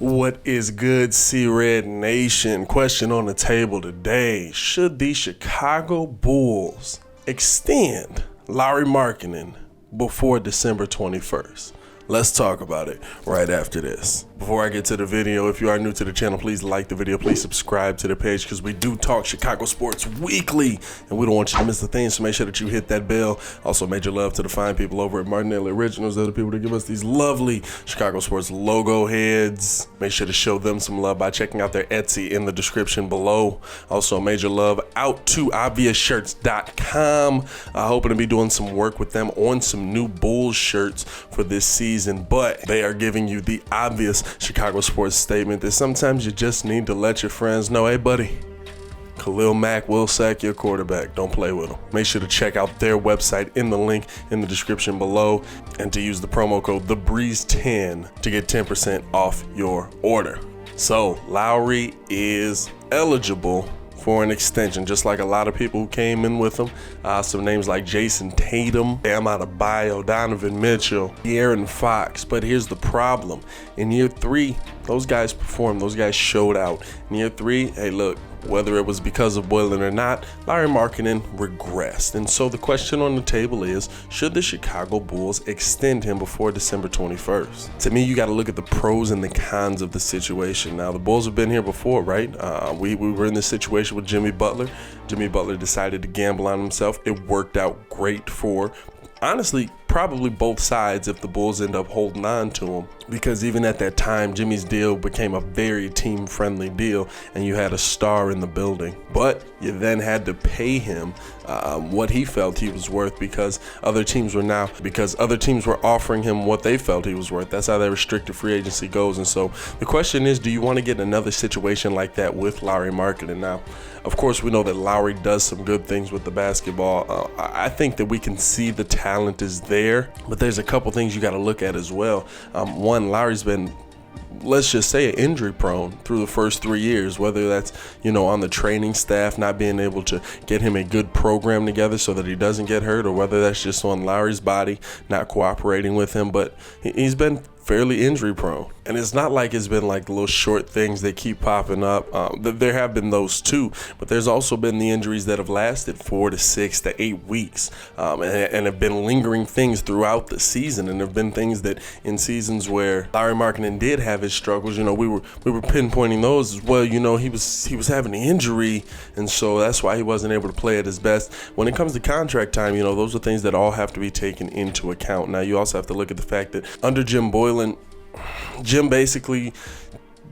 What is good, C-Red Nation? Question on the table today. Should the Chicago Bulls extend Lauri Markkanen before December 21st? Let's talk about it right after this. Before I get to the video, if you are new to the channel, please like the video. Please subscribe to the page because we do talk Chicago sports weekly and we don't want you to miss the thing, so make sure that you hit that bell. Also, major love to the fine people over at Martinelli Originals. They're the people that give us these lovely Chicago sports logo heads. Make sure to show them some love by checking out their Etsy in the description below. Also, major love out to obviousshirts.com. Hoping to be doing some work with them on some new Bulls shirts for this season, but they are giving you the obvious Chicago sports statement that sometimes you just need to let your friends know, hey buddy, Khalil Mack will sack your quarterback. Don't play with him. Make sure to check out their website in the link in the description below and to use the promo code TheBreeze10 to get 10% off your order. So Lauri is eligible for an extension, just like a lot of people who came in with him. Some names like Jason Tatum, Bam Adebayo, Donovan Mitchell, De'Aaron Fox. But here's the problem. In year 3, those guys performed. Those guys showed out. In year 3, hey, look, whether it was because of Boylen or not, Lauri Markkanen regressed. And so the question on the table is, should the Chicago Bulls extend him before December 21st? To me, you got to look at the pros and the cons of the situation. Now, the Bulls have been here before, right? We were in this situation with Jimmy Butler. Jimmy Butler decided to gamble on himself. It worked out great for, honestly, probably both sides if the Bulls end up holding on to him, because even at that time, Jimmy's deal became a very team-friendly deal and you had a star in the building. But you then had to pay him what he felt he was worth because other teams were offering him what they felt he was worth. That's how that restricted free agency goes. And so the question is, do you want to get another situation like that with Lauri Markkanen? Now, of course, we know that Lauri does some good things with the basketball. I think that we can see the talent is there, but there's a couple things you got to look at as well. One, Lauri's been, let's just say, injury prone through the first 3 years, whether that's, on the training staff not being able to get him a good program together so that he doesn't get hurt, or whether that's just on Lauri's body not cooperating with him. But he's been fairly injury prone, and it's not like it's been like the little short things that keep popping up. There have been those too, but there's also been the injuries that have lasted 4 to 6 to 8 weeks, and have been lingering things throughout the season. And there have been things that in seasons where Lauri Markkanen did have his struggles, we were pinpointing those as well. He was having an injury, and so that's why he wasn't able to play at his best. When it comes to contract time, those are things that all have to be taken into account. Now, you also have to look at the fact that under Jim Boylen, Jim basically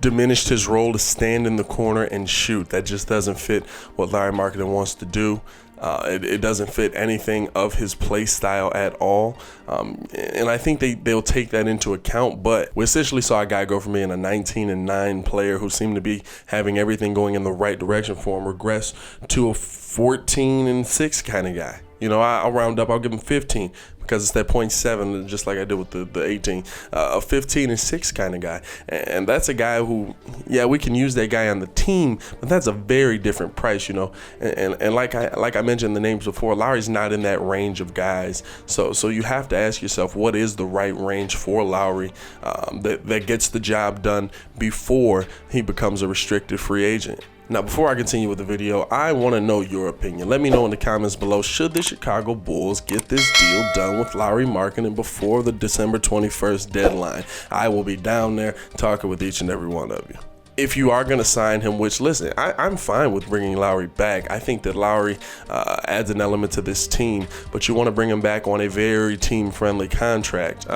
diminished his role to stand in the corner and shoot. That just doesn't fit what Lauri Markkanen wants to do. It doesn't fit anything of his play style at all. And I think they'll take that into account. But we essentially saw a guy go from being a 19-9 player who seemed to be having everything going in the right direction for him regress to a 14-6 kind of guy. I'll round up, I'll give him 15 because it's that 0.7, just like I did with the 18, a 15-6 kind of guy. And that's a guy who, yeah, we can use that guy on the team, but that's a very different price, And like I mentioned the names before, Lauri's not in that range of guys. So you have to ask yourself, what is the right range for Lauri that gets the job done before he becomes a restricted free agent? Now, before I continue with the video, I want to know your opinion. Let me know in the comments below, should the Chicago Bulls get this deal done with Lauri Markkanen before the December 21st deadline? I will be down there talking with each and every one of you. If you are going to sign him, which, listen, I'm fine with bringing Lauri back. I think that Lauri adds an element to this team, but you want to bring him back on a very team-friendly contract.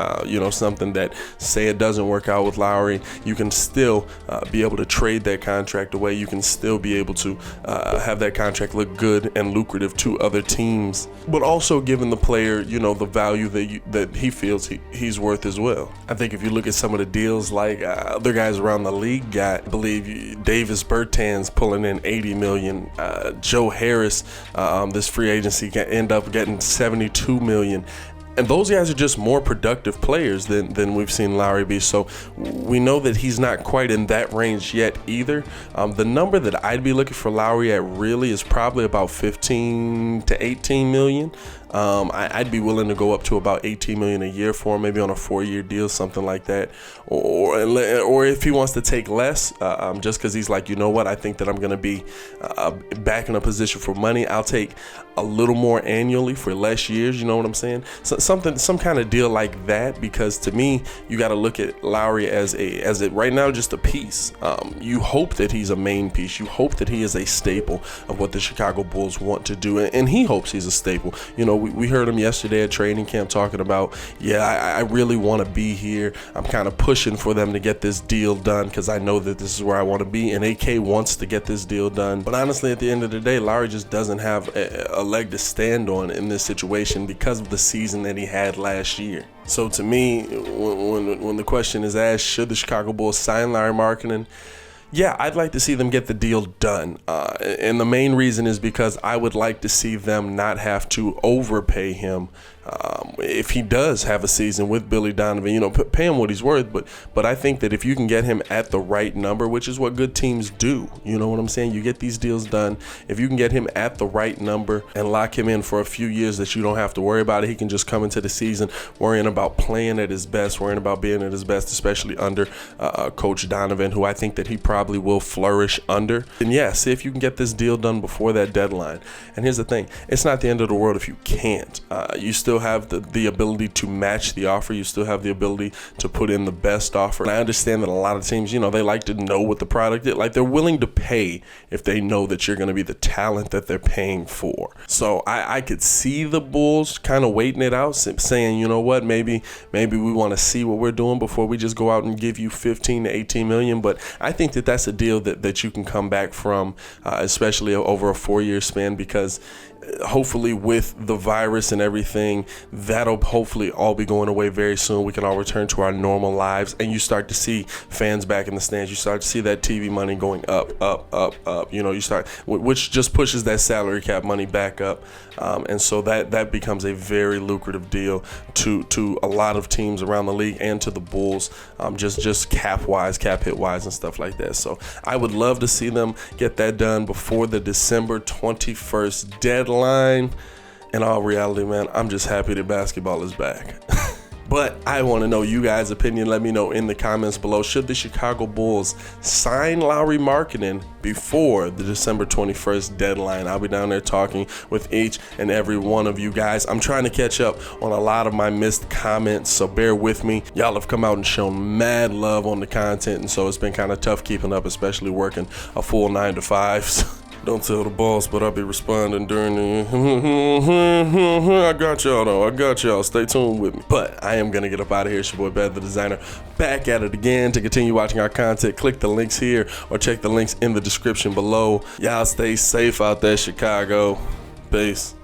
Something that, say it doesn't work out with Lauri, you can still be able to trade that contract away. You can still be able to have that contract look good and lucrative to other teams, but also giving the player, the value that he feels he's worth as well. I think if you look at some of the deals like other guys around the league got, I believe Davis Bertans pulling in $80 million. Joe Harris, this free agency, can end up getting $72 million. And those guys are just more productive players than we've seen Lauri be. So we know that he's not quite in that range yet either. The number that I'd be looking for Lauri at really is probably about 15 to 18 million. I'd be willing to go up to about $18 million a year for him, maybe on a 4-year deal, something like that. Or if he wants to take less, just because he's like, you know what, I think that I'm going to be back in a position for money. I'll take a little more annually for less years. You know what I'm saying? So some kind of deal like that, because to me, you got to look at Lauri as right now just a piece. You hope that he's a main piece. You hope that he is a staple of what the Chicago Bulls want to do, and he hopes he's a staple. You know, we heard him yesterday at training camp talking about, I really want to be here. I'm kind of pushing for them to get this deal done because I know that this is where I want to be, and AK wants to get this deal done. But honestly, at the end of the day, Lauri just doesn't have a leg to stand on in this situation because of the season that he had last year. So to me, when the question is asked, should the Chicago Bulls sign Lauri Markkanen? Yeah, I'd like to see them get the deal done. And the main reason is because I would like to see them not have to overpay him. If he does have a season with Billy Donovan, pay him what he's worth. But I think that if you can get him at the right number, which is what good teams do, you know what I'm saying? You get these deals done. If you can get him at the right number and lock him in for a few years that you don't have to worry about it, he can just come into the season worrying about playing at his best, worrying about being at his best, especially under Coach Donovan, who I think that he probably will flourish under. And yeah, see if you can get this deal done before that deadline. And here's the thing, it's not the end of the world if you can't. You still have the ability to match the offer. You still have the ability to put in the best offer. And I understand that a lot of teams, they like to know what the product is. Like, they're willing to pay if they know that you're going to be the talent that they're paying for. So I could see the Bulls kind of waiting it out, saying, you know what, maybe we want to see what we're doing before we just go out and give you 15 to 18 million. But I think that that's a deal that you can come back from, especially over a 4-year span, because hopefully with the virus and everything, that'll hopefully all be going away very soon. We can all return to our normal lives, and you start to see fans back in the stands. You start to see that TV money going up. You start, which just pushes that salary cap money back up, and so that becomes a very lucrative deal to a lot of teams around the league and to the Bulls, just cap hit wise and stuff like that. So I would love to see them get that done before the December 21st deadline. In all reality, man, I'm just happy that basketball is back. But I want to know you guys' opinion. Let me know in the comments below. Should the Chicago Bulls sign Lauri Markkanen before the December 21st deadline? I'll be down there talking with each and every one of you guys. I'm trying to catch up on a lot of my missed comments, so bear with me. Y'all have come out and shown mad love on the content, and so it's been kind of tough keeping up, especially working a full 9 to 5. Don't tell the boss, but I'll be responding during the I got y'all though. I got y'all. Stay tuned with me. But I am going to get up out of here. It's your boy, Bad the Designer, back at it again. To continue watching our content, click the links here or check the links in the description below. Y'all stay safe out there, Chicago. Peace.